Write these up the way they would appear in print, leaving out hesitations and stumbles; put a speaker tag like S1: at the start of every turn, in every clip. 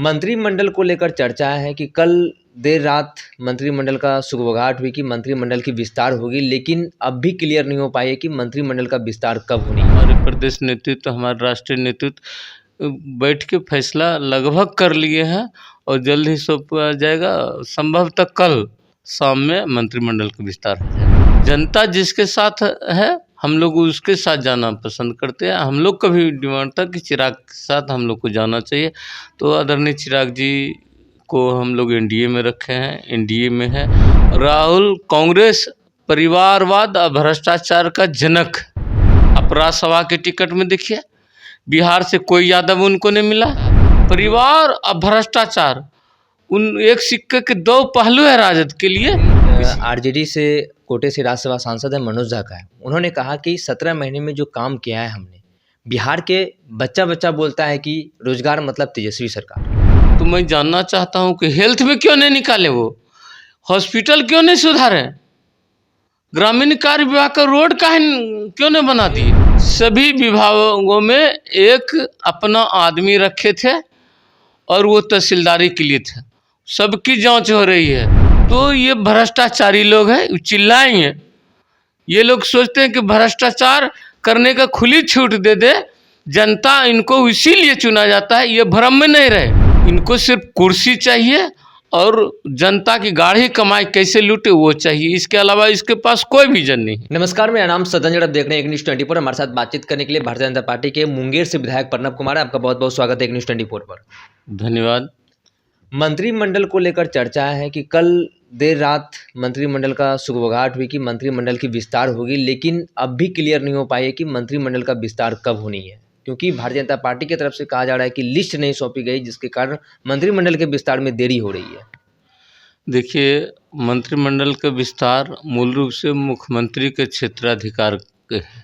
S1: मंत्रिमंडल को लेकर चर्चा है कि कल देर रात मंत्रिमंडल का सुगबुगाहट हुई कि मंत्रिमंडल की विस्तार होगी, लेकिन अब भी क्लियर नहीं हो पाई है कि मंत्रिमंडल का विस्तार कब होनी है।
S2: हमारे प्रदेश नेतृत्व, हमारा राष्ट्रीय नेतृत्व बैठ के फैसला लगभग कर लिए हैं और जल्द ही सौंपा जाएगा। संभवतः कल शाम में मंत्रिमंडल का विस्तार हो जाएगा। जनता जिसके साथ है हम लोग उसके साथ जाना पसंद करते हैं। हम लोग का भी डिमांड था कि चिराग के साथ हम लोग को जाना चाहिए, तो आदरणीय चिराग जी को हम लोग एनडीए में रखे हैं, एनडीए में है। राहुल कांग्रेस परिवारवाद और भ्रष्टाचार का जनक। आप राज्यसभा के टिकट में देखिए, बिहार से कोई यादव उनको नहीं मिला। परिवार और भ्रष्टाचार उन एक सिक्के के दो पहलू है राजद के लिए।
S1: आरजेडी से कोटे से राज्यसभा सांसद है मनोज झा का है। उन्होंने कहा कि 17 महीने में जो काम किया है हमने, बिहार के बच्चा बच्चा बोलता है कि रोजगार मतलब तेजस्वी सरकार।
S2: तो मैं जानना चाहता हूँ कि हेल्थ में क्यों नहीं निकाले, वो हॉस्पिटल क्यों नहीं सुधारे, ग्रामीण कार्य विभाग का रोड क्यों नहीं बना दिए। सभी विभागों में एक अपना आदमी रखे थे और वो तहसीलदारी के लिए थे। सबकी जांच हो रही है। तो ये भ्रष्टाचारी लोग हैं, चिल्लाएंगे। ये लोग सोचते हैं कि भ्रष्टाचार करने का खुली छूट दे दे जनता, इनको इसीलिए चुना जाता है। ये भ्रम में नहीं रहे, इनको सिर्फ कुर्सी चाहिए और जनता की गाढ़ी कमाई कैसे लूटे वो चाहिए। इसके अलावा इसके पास कोई विजन नहीं।
S1: नमस्कार, मेरा नाम सदन, आप देख रहे हैं एक न्यूज़ 24। हमारे साथ बातचीत करने के लिए भारतीय जनता पार्टी के मुंगेर से विधायक प्रणव कुमार है। आपका बहुत बहुत स्वागत है एक न्यूज़ 24 पर।
S2: धन्यवाद।
S1: मंत्रिमंडल को लेकर चर्चा है कि कल देर रात मंत्रिमंडल का सुगबुगाहट हुई कि मंत्रिमंडल की विस्तार होगी, लेकिन अब भी क्लियर नहीं हो पाई है कि मंत्रिमंडल का विस्तार कब होनी है, क्योंकि भारतीय जनता पार्टी की तरफ से कहा जा रहा है कि लिस्ट नहीं सौंपी गई, जिसके कारण मंत्रिमंडल के विस्तार में देरी हो रही है।
S2: देखिए, मंत्रिमंडल का विस्तार मूल रूप से मुख्यमंत्री के क्षेत्राधिकार के है,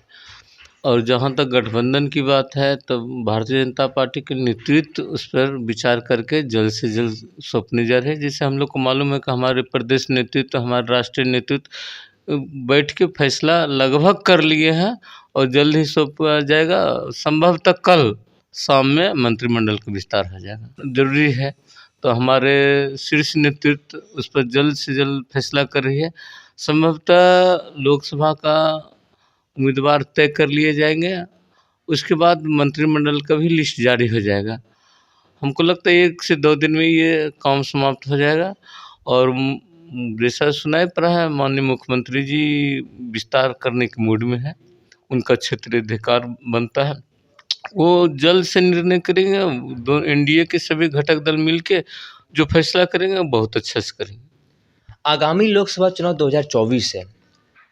S2: और जहाँ तक गठबंधन की बात है तो भारतीय जनता पार्टी के नेतृत्व उस पर विचार करके जल्द से जल्द सौंपने जा रहे हैं। जैसे हम लोग को मालूम है कि हमारे प्रदेश नेतृत्व, हमारा राष्ट्रीय नेतृत्व बैठ के फैसला लगभग कर लिए हैं और जल्द ही सौंपा जाएगा। संभवतः कल शाम में मंत्रिमंडल का विस्तार हो जाएगा। जरूरी है, तो हमारे शीर्ष नेतृत्व उस पर जल्द से जल्द फैसला कर रही है। संभवतः लोकसभा का उम्मीदवार तय कर लिए जाएंगे, उसके बाद मंत्रिमंडल का भी लिस्ट जारी हो जाएगा। हमको लगता है 1 से 2 दिन में ये काम समाप्त हो जाएगा। और जैसा सुनाई पड़ा है, माननीय मुख्यमंत्री जी विस्तार करने के मूड में है, उनका क्षेत्राधिकार बनता है, वो जल्द से निर्णय करेंगे। दो एनडीए के सभी घटक दल मिलके जो फैसला करेंगे बहुत अच्छा से करेंगे।
S1: आगामी लोकसभा चुनाव 2024 है।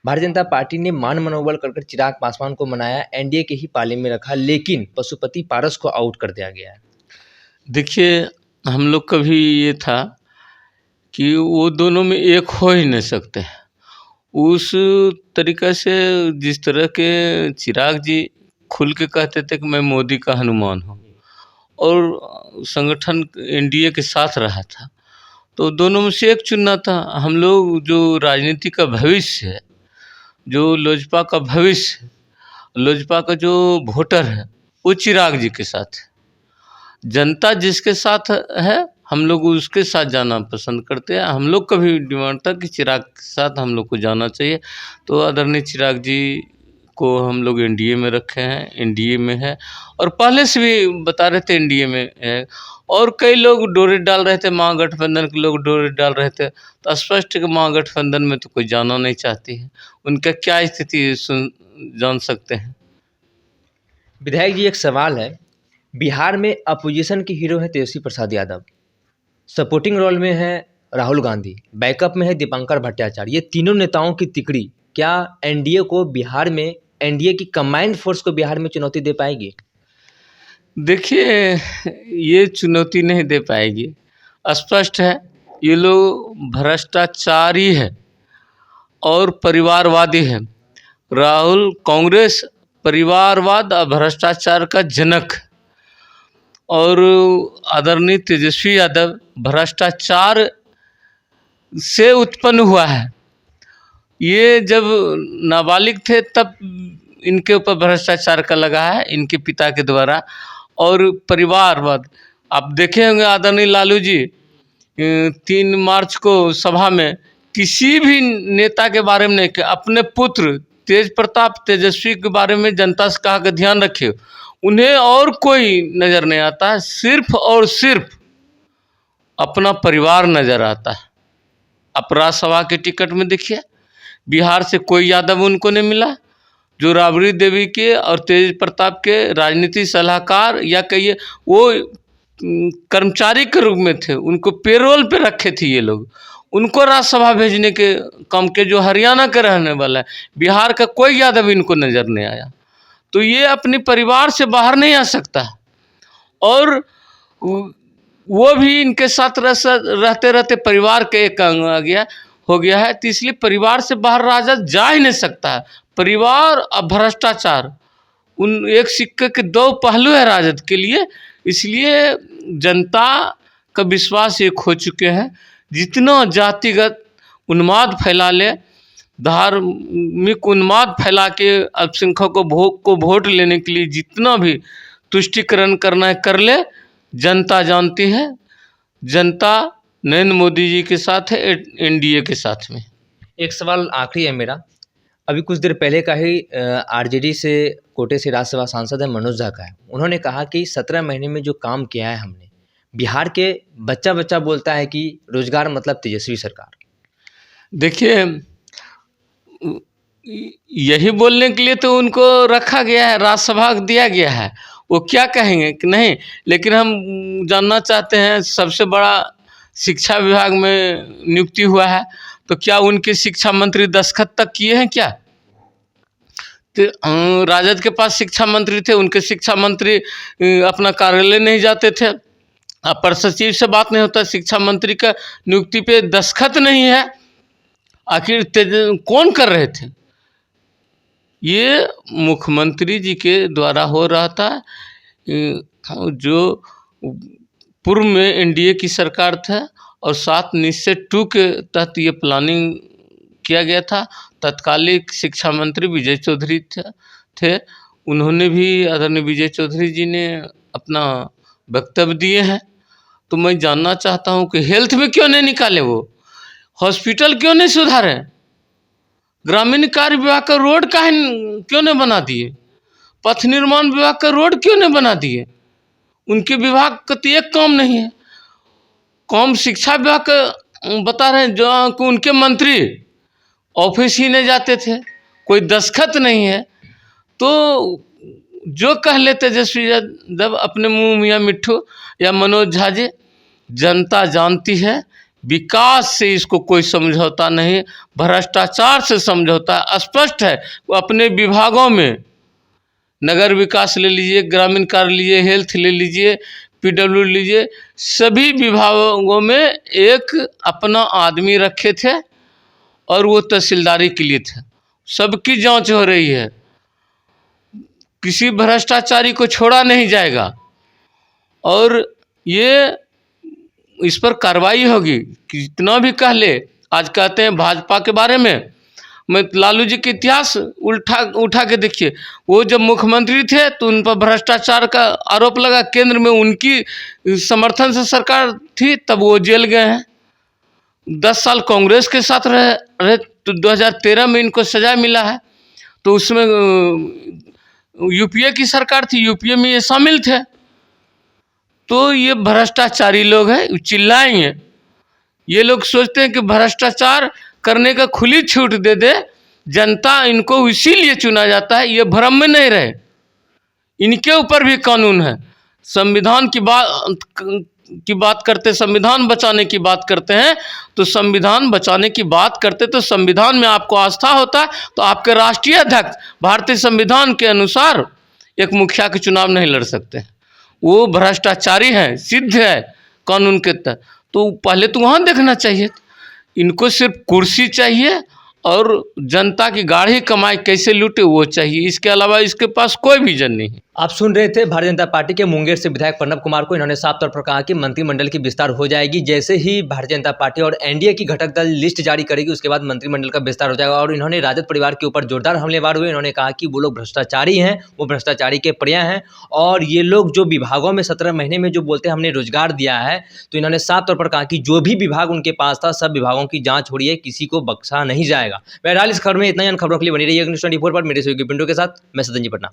S1: भारतीय जनता पार्टी ने मान मनोबल कर चिराग पासवान को मनाया, एनडीए के ही पाले में रखा, लेकिन पशुपति पारस को आउट कर दिया गया है।
S2: देखिए, हम लोग का भी ये था कि वो दोनों में एक हो ही नहीं सकते। उस तरीक़े से जिस तरह के चिराग जी खुल के कहते थे कि मैं मोदी का हनुमान हूँ, और संगठन एनडीए के साथ रहा था, तो दोनों में से एक चुनना था। हम लोग जो राजनीति का भविष्य है, जो लोजपा का भविष्य है, लोजपा का जो वोटर है, वो चिराग जी के साथ है। जनता जिसके साथ है हम लोग उसके साथ जाना पसंद करते हैं। हम लोग का भी डिमांड था कि चिराग के साथ हम लोग को जाना चाहिए, तो आदरणीय चिराग जी को हम लोग एनडीए में रखे हैं, एनडीए में है। और पहले से भी बता रहे थे एनडीए में है, और कई लोग डोरे डाल रहे थे, महागठबंधन के लोग डोरे डाल रहे थे, तो स्पष्ट कि महागठबंधन में तो कोई जाना नहीं चाहती है। उनका क्या स्थिति जान सकते हैं।
S1: विधायक जी, एक सवाल है, बिहार में अपोजिशन के हीरो है तेजस्वी प्रसाद यादव, सपोर्टिंग रोल में है राहुल गांधी, बैकअप में है दीपांकर भट्टाचार्य। ये तीनों नेताओं की तिकड़ी क्या एनडीए को बिहार में, एनडीए की कंबाइंड फोर्स को बिहार में चुनौती दे पाएगी?
S2: देखिए, ये चुनौती नहीं दे पाएगी। स्पष्ट है, ये लोग भ्रष्टाचारी है और परिवारवादी है। राहुल कांग्रेस परिवारवाद और भ्रष्टाचार का जनक, और आदरणीय तेजस्वी यादव भ्रष्टाचार से उत्पन्न हुआ है। ये जब नाबालिग थे तब इनके ऊपर भ्रष्टाचार का लगा है, इनके पिता के द्वारा। और परिवारवाद, आप देखे होंगे आदरणीय लालू जी 3 मार्च को सभा में किसी भी नेता के बारे में नहीं कहा, अपने पुत्र तेज प्रताप तेजस्वी के बारे में जनता से कहा कि ध्यान रखिए, उन्हें और कोई नज़र नहीं आता है, सिर्फ और सिर्फ अपना परिवार नज़र आता है। अब राज्यसभा के टिकट में देखिए बिहार से कोई यादव उनको नहीं मिला, जो राबड़ी देवी के और तेज प्रताप के राजनीतिक सलाहकार या कहिए वो कर्मचारी के रूप में थे, उनको पेरोल पे रखे थे ये लोग, उनको राज्यसभा भेजने के काम के, जो हरियाणा के रहने वाला है, बिहार का कोई यादव इनको नज़र नहीं आया। तो ये अपने परिवार से बाहर नहीं आ सकता, और वो भी इनके साथ रहते रहते परिवार के एक अंग हो गया है। तो इसलिए परिवार से बाहर राजद जा ही नहीं सकता है। परिवार और भ्रष्टाचार उन एक सिक्के के 2 पहलू है राजद के लिए, इसलिए जनता का विश्वास ये खो चुके हैं। जितना जातिगत उन्माद फैला ले, धार्मिक उन्माद फैला के अल्पसंख्यकों को वोट लेने के लिए जितना भी तुष्टिकरण करना है कर ले, जनता जानती है, जनता नरेंद्र मोदी जी के साथ है, एनडीए के साथ में।
S1: एक सवाल आखिरी है मेरा, अभी कुछ देर पहले का ही आरजेडी से कोटे से राज्यसभा सांसद है मनोज झा का है, उन्होंने कहा कि 17 महीने में जो काम किया है हमने, बिहार के बच्चा बच्चा बोलता है कि रोजगार मतलब तेजस्वी सरकार।
S2: देखिए यही बोलने के लिए तो उनको रखा गया है, राज्यसभा दिया गया है, वो क्या कहेंगे कि नहीं। लेकिन हम जानना चाहते हैं, सबसे बड़ा शिक्षा विभाग में नियुक्ति हुआ है, तो क्या उनके शिक्षा मंत्री दस्तखत तक किए हैं क्या? तो राजद के पास शिक्षा मंत्री थे, उनके शिक्षा मंत्री अपना कार्यालय नहीं जाते थे, अपर सचिव से बात नहीं होता, शिक्षा मंत्री का नियुक्ति पे दस्तखत नहीं है, आखिर कौन कर रहे थे? ये मुख्यमंत्री जी के द्वारा हो रहा था, जो पूर्व में एनडीए की सरकार था, और 7 निश्चय 2 के तहत ये प्लानिंग किया गया था। तत्कालिक शिक्षा मंत्री विजय चौधरी थे, उन्होंने भी, आदरणीय विजय चौधरी जी ने अपना वक्तव्य दिए हैं। तो मैं जानना चाहता हूँ कि हेल्थ में क्यों नहीं निकाले, वो हॉस्पिटल क्यों नहीं सुधारे, ग्रामीण कार्य विभाग का रोड क्यों नहीं बना दिए, पथ निर्माण विभाग का रोड क्यों नहीं बना दिए? उनके विभाग का तो एक काम नहीं है। कौन शिक्षा विभाग का बता रहे हैं, जो उनके मंत्री ऑफिस ही नहीं जाते थे, कोई दस्तखत नहीं है, तो जो कह ले तेजस्वी यादव अपने मुंह मियाँ मिट्ठू या मनोज झा जी, जनता जानती है, विकास से इसको कोई समझौता नहीं, भ्रष्टाचार से समझौता स्पष्ट है। वो अपने विभागों में नगर विकास ले लीजिए, ग्रामीण कार्य लीजिए, हेल्थ ले लीजिए, पीडब्ल्यू लीजिए, सभी विभागों में एक अपना आदमी रखे थे, और वो तहसीलदारी के लिए थे। सबकी जांच हो रही है, किसी भ्रष्टाचारी को छोड़ा नहीं जाएगा, और ये इस पर कार्रवाई होगी। कितना भी कह ले, आज कहते हैं भाजपा के बारे में, मैं लालू जी के इतिहास उठा के देखिए, वो जब मुख्यमंत्री थे तो उन पर भ्रष्टाचार का आरोप लगा, केंद्र में उनकी समर्थन से सरकार थी, तब वो जेल गए हैं। 10 साल कांग्रेस के साथ रहे तो 2013 में इनको सजा मिला है, तो उसमें यूपीए की सरकार थी, यूपीए में ये शामिल थे। तो ये भ्रष्टाचारी लोग हैं, चिल्लाएंगे। ये लोग सोचते हैं कि भ्रष्टाचार करने का खुली छूट दे दे जनता, इनको इसीलिए चुना जाता है, ये भ्रम में नहीं रहे। इनके ऊपर भी कानून है, संविधान की बात करते, संविधान बचाने की बात करते हैं, तो संविधान बचाने की बात करते तो संविधान में आपको आस्था होता है तो आपके राष्ट्रीय अध्यक्ष भारतीय संविधान के अनुसार एक मुखिया के चुनाव नहीं लड़ सकते। वो भ्रष्टाचारी हैं, सिद्ध है कानून के तहत। तो पहले तो वहाँ देखना चाहिए। इनको सिर्फ कुर्सी चाहिए और जनता की गाढ़ी कमाई कैसे लूटे वो चाहिए, इसके अलावा इसके पास कोई विजन नहीं है।
S1: आप सुन रहे थे भारतीय जनता पार्टी के मुंगेर से विधायक प्रणब कुमार को। इन्होंने साफ तौर पर कहा कि मंत्रिमंडल की विस्तार हो जाएगी, जैसे ही भारतीय जनता पार्टी और एनडीए की घटक दल लिस्ट जारी करेगी उसके बाद मंत्रिमंडल का विस्तार हो जाएगा। और इन्होंने राजद परिवार के ऊपर जोरदार हमलेवार हुए। इन्होंने कहा कि वो लोग भ्रष्टाचारी हैं, वो भ्रष्टाचारी के पर्याय हैं, और ये लोग जो विभागों में 17 महीने में जो बोलते हैं हमने रोजगार दिया है, तो इन्होंने साफ तौर पर कहा कि जो भी विभाग उनके पास था सब विभागों की जाँच हो रही है, किसी को बख्शा नहीं जाएगा। बहरहाल इस खबर में इतना ही। खबरों के लिए बनी रही न्यूज़ 24 पर। मेरे सहयोगी पिंटू के साथ मैं सदन जी पटना।